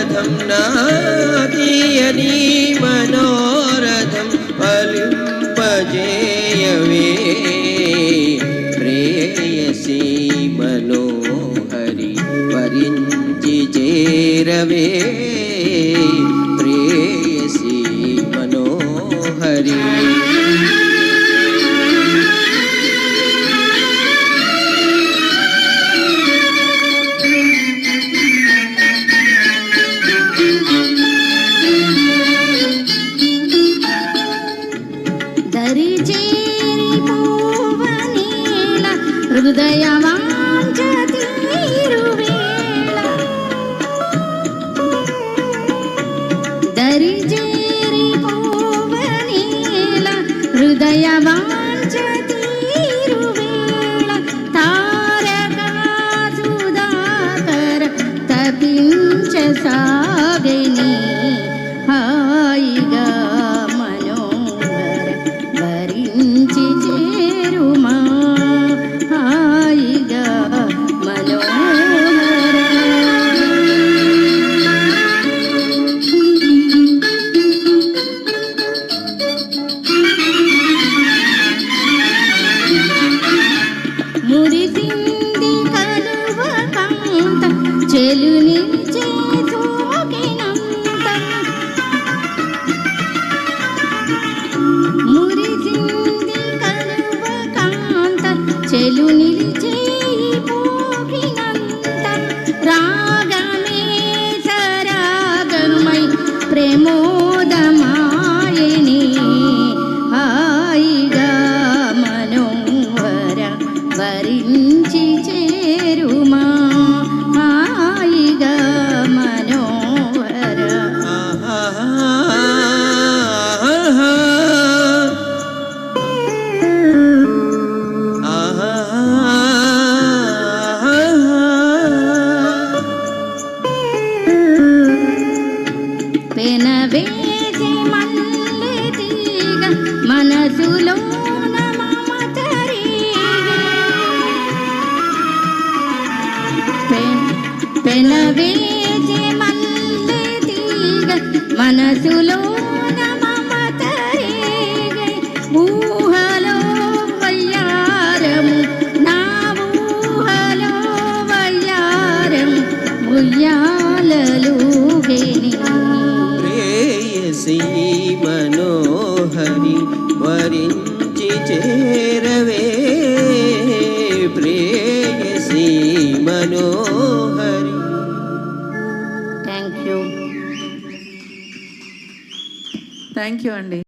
మనోరథం నాదీయని మనోరథం ఫలింపజేయవే ప్రేయసి మనోహరి వరించి చేరవే ప్రేయసి మనోహరి హృదయవాంఛ తీరువేళ దరిజేరి పోవనేల హృదయవాంఛ తీరువేళ తారకా సుధాకర తపించ సాగని హాయిగా మనోహర వరించి చేరుమా మురిసింది కలువ కాంత చెలుని చేసోకినంత మురిసింది కలువ కాంత చెలుని చేయిపోకినంత రాగమే సరాగమై ప్రేమోదమాయని హాయిగా మనోహర వరించి చేరుమా హాయిగా మనోహర పెనవేసి మల్లె తీగ మనసులో పెనవేసి మల్లె తీగ మనసులో మమతరేగై ఊహలో వయ్యారము నా ఊహలో వయ్యారము ఉయ్యాలలుగేని ప్రేయసి మనోహరి వరించి చేరవే ప్రేయసి మనోహరి. థ్యాంక్ యూ అండి.